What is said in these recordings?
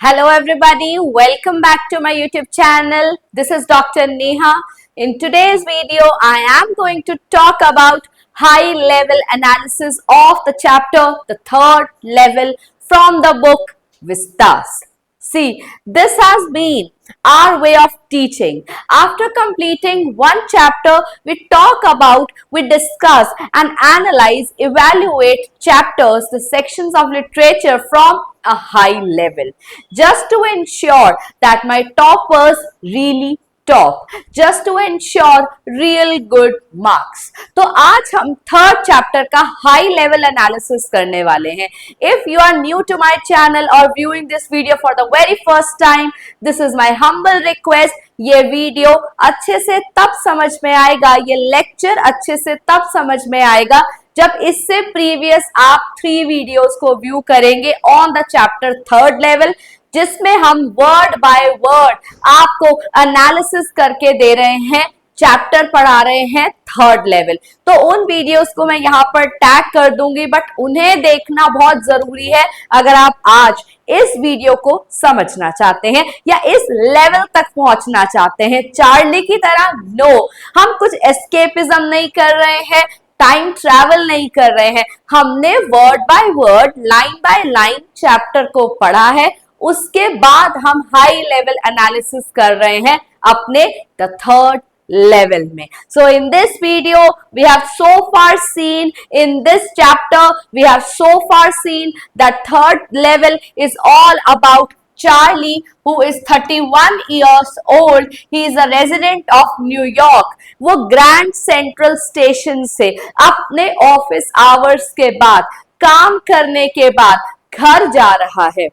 Hello everybody, welcome back to my YouTube channel. This is Dr. Neha. In today's video, I am going to talk about high level analysis of the chapter, the third level from the book Vistas. See, this has been our way of teaching. After completing one chapter, we talk about, we discuss and analyze, evaluate chapters, the sections of literature from a high level, just to ensure that my toppers really top, just to ensure real good marks. तो आज हम third chapter का high level analysis करने वाले हैं। If you are new to my channel और viewing this video for the very first time, this is my humble request. ये video अच्छे से तब समझ में आएगा, ये लेक्चर अच्छे से तब समझ में आएगा जब इससे प्रीवियस आप 3 वीडियोस को व्यू करेंगे on the chapter third level, जिसमें हम वर्ड बाय वर्ड आपको एनालिसिस करके दे रहे हैं, चैप्टर पढ़ा रहे हैं थर्ड लेवल। तो उन वीडियोस को मैं यहाँ पर टैग कर दूंगी, बट उन्हें देखना बहुत जरूरी है अगर आप आज इस वीडियो को समझना चाहते हैं या इस लेवल तक पहुंचना चाहते हैं चार्ली की तरह। नो, हम कुछ एस्केपिज्म नहीं कर रहे हैं, टाइम ट्रैवल नहीं कर रहे हैं। हमने word by word, line by line chapter को पढ़ा है, उसके बाद हम हाई लेवल एनालिसिस कर रहे हैं अपने द थर्ड level में। So in this video we have so far seen, in this chapter we have so far seen that third level is all about Charlie, who is 31 years old. He is a resident of New York. वो grand Central station से अपने office hours के बाद, काम करने के बाद घर जा रहा है।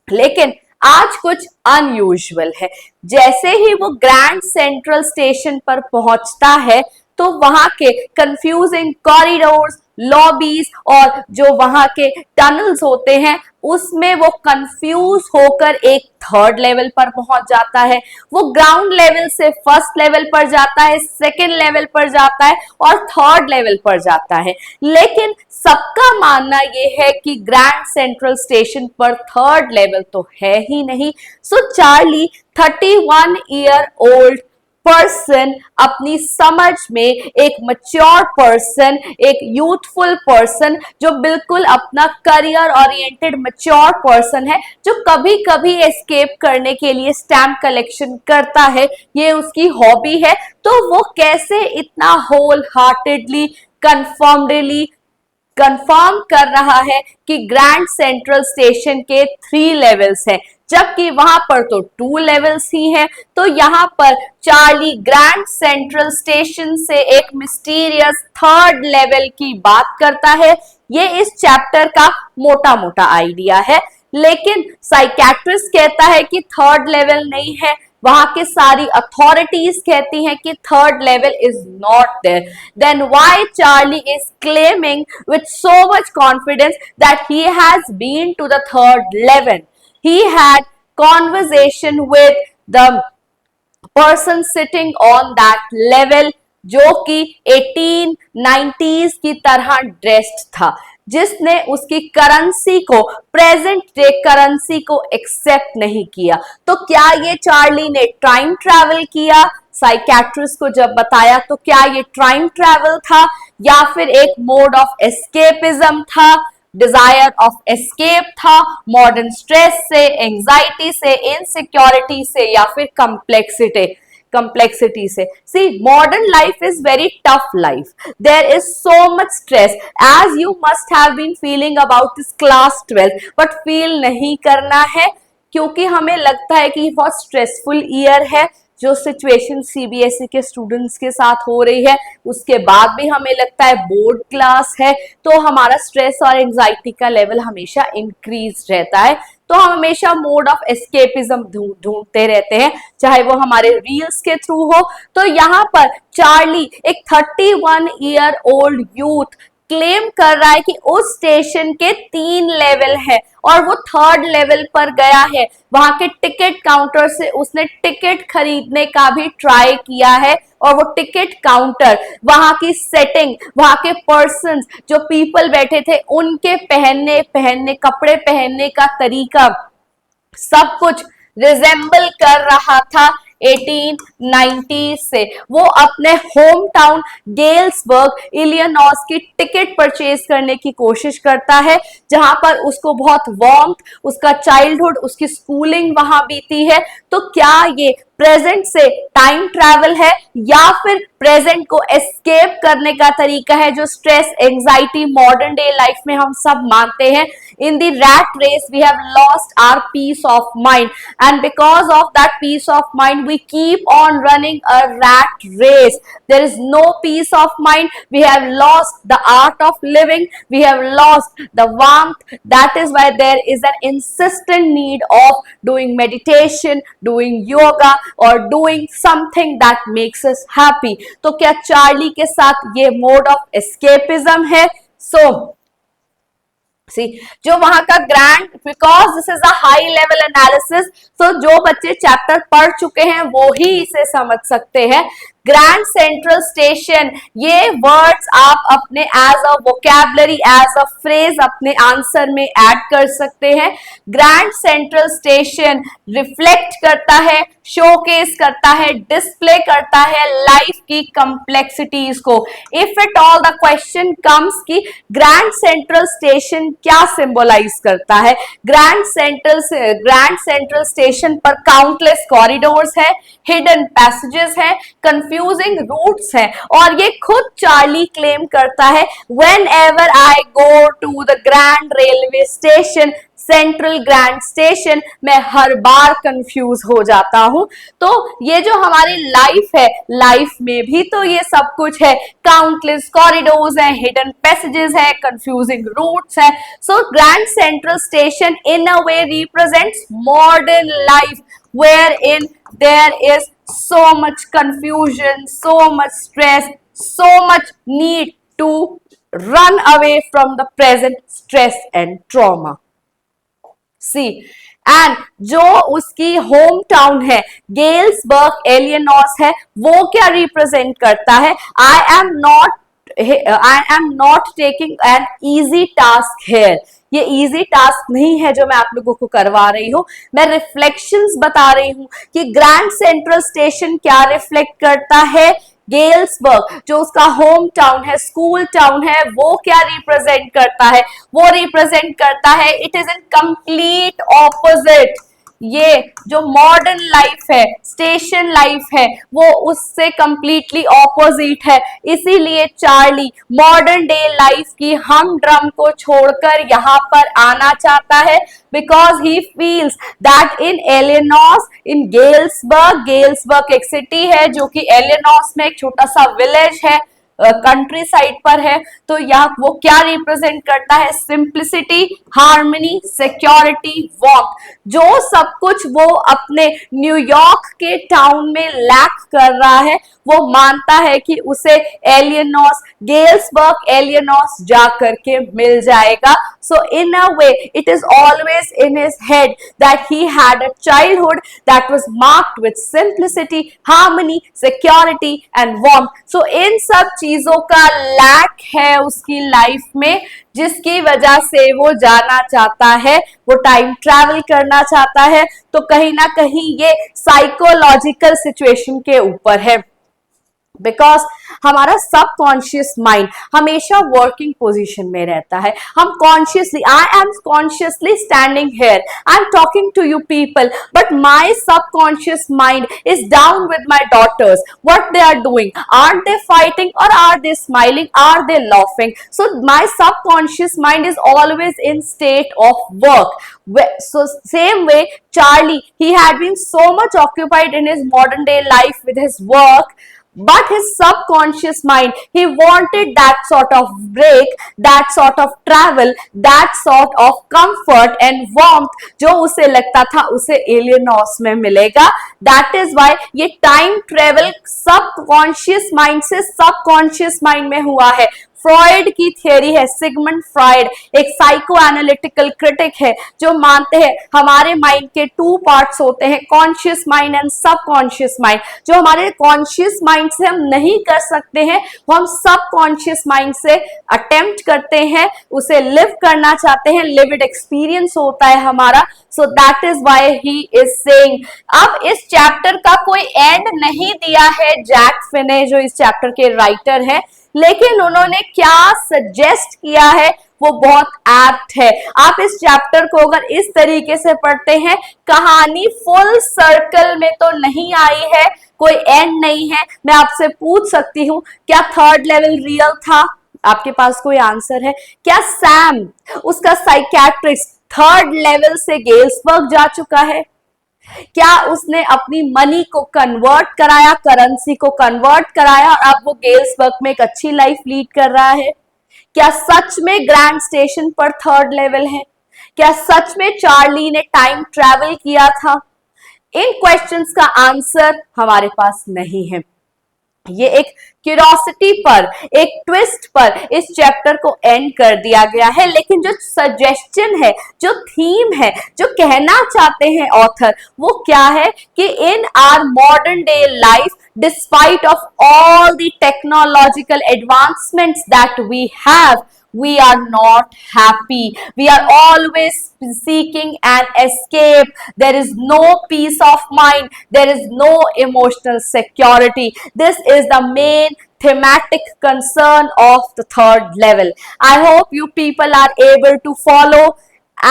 लेकिन आज कुछ अनयूजुअल है। जैसे ही वो ग्रैंड सेंट्रल स्टेशन पर पहुंचता है तो वहां के कंफ्यूजिंग कॉरिडोर्स, लॉबीज और जो वहां के टनल्स होते हैं, उसमें वो कंफ्यूज होकर एक थर्ड लेवल पर पहुंच जाता है। वो ग्राउंड लेवल से फर्स्ट लेवल पर जाता है, सेकेंड लेवल पर जाता है और थर्ड लेवल पर जाता है। लेकिन सबका मानना ये है कि ग्रैंड सेंट्रल स्टेशन पर थर्ड लेवल तो है ही नहीं। सो चार्ली 31 ईयर ओल्ड पर्सन, अपनी समझ में एक मैच्योर पर्सन, एक यूथफुल पर्सन, जो बिल्कुल अपना करियर ओरिएंटेड मैच्योर पर्सन है, जो कभी कभी एस्केप करने के लिए स्टैम्प कलेक्शन करता है, ये उसकी हॉबी है। तो वो कैसे इतना होल हार्टेडली, कंफर्म कर रहा है कि ग्रैंड सेंट्रल स्टेशन के 3 लेवल्स हैं, जबकि वहां पर तो 2 लेवल्स ही हैं। तो यहाँ पर चार्ली ग्रैंड सेंट्रल स्टेशन से एक मिस्टीरियस थर्ड लेवल की बात करता है। ये इस चैप्टर का मोटा मोटा आइडिया है, लेकिन साइकियाट्रिस्ट कहता है कि थर्ड लेवल नहीं है। वहां के सारी अथॉरिटीज कहती हैं कि third level is not there. Then why Charlie is claiming with so much confidence that he has been to the third level? He had conversation with the person sitting on that level, जो कि 1890s की तरह dressed था, जिसने उसकी currency को, present day currency को accept नहीं किया। तो क्या ये चार्ली ने टाइम ट्रैवल किया? साइकियाट्रिस्ट को जब बताया तो क्या ये टाइम ट्रैवल था या फिर एक मोड ऑफ एस्केपिज्म था, डिजायर ऑफ एस्केप था मॉडर्न स्ट्रेस से, एंजाइटी से, इनसिक्योरिटी से, या फिर complexity से? See, modern life is very tough life. There is so much stress, as you must have been feeling about this class 12, but feel नहीं करना है, क्योंकि हमें लगता है कि बहुत स्ट्रेसफुल ईयर है जो सिचुएशन सीबीएसई के स्टूडेंट्स के साथ हो रही है। उसके बाद भी हमें लगता है बोर्ड क्लास है, तो हमारा स्ट्रेस और एंजाइटी का लेवल हमेशा इंक्रीज रहता है। तो हम हमेशा मोड ऑफ एस्केपिज्म ढूंढते रहते हैं, चाहे वो हमारे रील्स के थ्रू हो। तो यहाँ पर चार्ली, एक 31 ईयर ओल्ड यूथ, क्लेम कर रहा है कि उस स्टेशन के 3 लेवल है और वो थर्ड लेवल पर गया है। वहां के टिकट काउंटर से उसने टिकट खरीदने का भी ट्राई किया है, और वो टिकट काउंटर, वहां की सेटिंग, वहां के पर्सन्स, जो पीपल बैठे थे, उनके पहनने कपड़े पहनने का तरीका, सब कुछ रिजेंबल कर रहा था 1890 से। वो अपने होम टाउन गेल्सबर्ग इलियनॉस की टिकट परचेज करने की कोशिश करता है, जहां पर उसको बहुत वार्मथ, उसका चाइल्डहुड, उसकी स्कूलिंग वहां बीती है। तो क्या ये प्रेजेंट से टाइम ट्रैवल है या फिर प्रेजेंट को एस्केप करने का तरीका है, जो stress, anxiety modern day life में हम सब मानते हैं? In the rat race we have lost our peace of mind, and because of that peace of mind we keep on running a rat race. There is no peace of mind. We have lost the art of living, we have lost the warmth. That is why there is an insistent need of doing meditation, doing yoga or doing something that makes us happy. तो क्या Charlie के साथ ये mode of escapism है? सी जो वहां का grand, because this is a high level analysis, तो जो बच्चे चैप्टर पढ़ चुके हैं वो ही इसे समझ सकते हैं। ग्रैंड सेंट्रल स्टेशन, ये वर्ड्स आप अपने as a vocabulary, as a phrase अपने आंसर में ऐड कर सकते हैं। ग्रैंड सेंट्रल स्टेशन रिफ्लेक्ट करता है, शोकेस करता है, डिस्प्ले करता है लाइफ की कॉम्प्लेक्सिटीज को। If it all the question comes कि ग्रैंड सेंट्रल स्टेशन क्या सिंबलाइज करता है, ग्रैंड सेंट्रल स्टेशन पर काउंटलेस कॉरिडोर्स है, हिडन पैसेजेस है, कंफ्यूजिंग रूट्स हैं, और ये खुद चार्ली क्लेम करता है, whenever I go to the grand railway station, Central Grand Station, मैं हर बार कंफ्यूज हो जाता हूं। तो ये जो हमारी लाइफ है, लाइफ में भी तो ये सब कुछ है, काउंटलेस कॉरिडोर्स है, हिडन पैसेजेस है, कंफ्यूजिंग रूट्स है। सो grand Central station in a way represents modern life, wherein there is so much confusion, so much stress, so much need to run away from the present stress and trauma. See, and जो उसकी home town है Galesburg Illinois है, वो क्या represent करता है? I am not taking an easy task here. ये easy task नहीं है जो मैं आप लोगों को करवा रही हूं, मैं रिफ्लेक्शंस बता रही हूं कि ग्रैंड सेंट्रल स्टेशन क्या रिफ्लेक्ट करता है। गेल्सबर्ग जो उसका होम टाउन है, स्कूल टाउन है, वो क्या रिप्रेजेंट करता है? वो रिप्रेजेंट करता है, it is in complete opposite. ये जो मॉडर्न लाइफ है, स्टेशन लाइफ है, वो उससे कंप्लीटली ऑपोजिट है। इसीलिए चार्ली मॉडर्न डे लाइफ की हम ड्रम को छोड़कर यहाँ पर आना चाहता है, because he feels that in Illinois, in Galesburg एक सिटी है जो कि एलियनॉस में एक छोटा सा विलेज है, कंट्री साइड पर है। तो यहाँ वो क्या रिप्रेजेंट करता है? सिंप्लिसिटी, हार्मनी, सिक्योरिटी, वार्मथ, जो सब कुछ वो अपने न्यूयॉर्क के टाउन में लैक कर रहा है, वो मानता है कि उसे एलियनॉस, गेल्सबर्ग एलियनॉस जा करके मिल जाएगा। So in a way, it is always in his head that he had a childhood that was marked with simplicity, harmony, security and warmth. So इन सब चीजों का लैक है उसकी लाइफ में, जिसकी वजह से वो जाना चाहता है, वो टाइम ट्रैवल करना चाहता है। तो कहीं ना कहीं ये साइकोलॉजिकल सिचुएशन के ऊपर है, बिकॉज हमारा सबकॉन्शियस माइंड हमेशा वर्किंग पोजीशन में रहता है। हम consciously, I am consciously standing here, I am talking to you people, but my subconscious mind is down with my daughters, what they are doing, are they fighting और are they smiling, are they laughing? So my subconscious mind is always in state of work. So same way Charlie, he had been so much occupied in his modern day life with his work, but his subconscious mind, he wanted that sort of break, that sort of travel, that sort of comfort and warmth जो उसे लगता था उसे एलियनॉस में मिलेगा. That is why ये time travel subconscious mind से subconscious mind में हुआ है, फ्रॉइड की थियरी है। सिगमंड फ्रॉइड एक साइको एनालिटिकल क्रिटिक है जो मानते हैं हमारे माइंड के 2 पार्ट्स होते हैं, conscious mind and subconscious mind. जो हमारे कॉन्शियस माइंड से हम नहीं कर सकते हैं वो हम सबकॉन्शियस माइंड से अटेम्प्ट करते हैं, उसे लिव करना चाहते हैं, लिविड एक्सपीरियंस होता है हमारा। So that is why he is saying. अब इस चैप्टर का कोई एंड नहीं दिया है जैक फिने जो इस चैप्टर के राइटर है, लेकिन उन्होंने क्या सजेस्ट किया है वो बहुत एप्ट है। आप इस चैप्टर को अगर इस तरीके से पढ़ते हैं, कहानी फुल सर्कल में तो नहीं आई है, कोई एंड नहीं है। मैं आपसे पूछ सकती हूं क्या थर्ड लेवल रियल था? आपके पास कोई आंसर है? क्या सैम उसका साइकियाट्रिस्ट थर्ड लेवल से गेल्सबर्ग जा चुका है? क्या उसने अपनी मनी को कन्वर्ट कराया, करेंसी को कन्वर्ट कराया और अब वो गेल्सबर्ग में एक अच्छी लाइफ लीड कर रहा है? क्या सच में ग्रैंड स्टेशन पर थर्ड लेवल है? क्या सच में चार्ली ने टाइम ट्रैवल किया था? इन क्वेश्चंस का आंसर हमारे पास नहीं है। ये एक क्यूरियोसिटी पर, एक ट्विस्ट पर इस चैप्टर को एंड कर दिया गया है, लेकिन जो सजेशन है, जो थीम है, जो कहना चाहते हैं ऑथर, वो क्या है कि in our modern day life, despite of all the technological advancements that we have, we are not happy. We are always seeking an escape. There is no peace of mind. There is no emotional security. This is the main thematic concern of the third level. I hope you people are able to follow.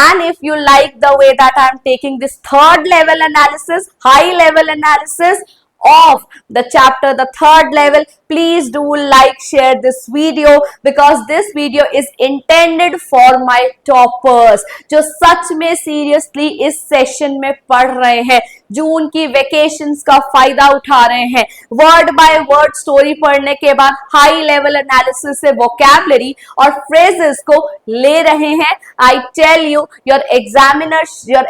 And if you like the way that I am taking this third level analysis, high level analysis of the chapter, the third level, please do like, share this video because this video is intended for my toppers जो सच में seriously इस session में पढ़ रहे हैं, जून की vacations का फायदा उठा रहे हैं, वर्ड बाय वर्ड स्टोरी पढ़ने के बाद हाई लेवल एनालिसिस से वोकैबुलरी और फ्रेजेस को ले रहे हैं। I tell you, your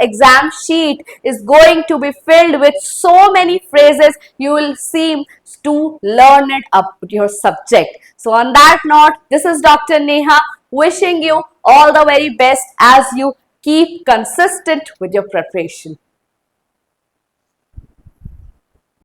exam sheet is going to be filled with so many phrases. You will seem to learn it up your subject. So on that note, this is Dr. Neha wishing you all the very best as you keep consistent with your preparation.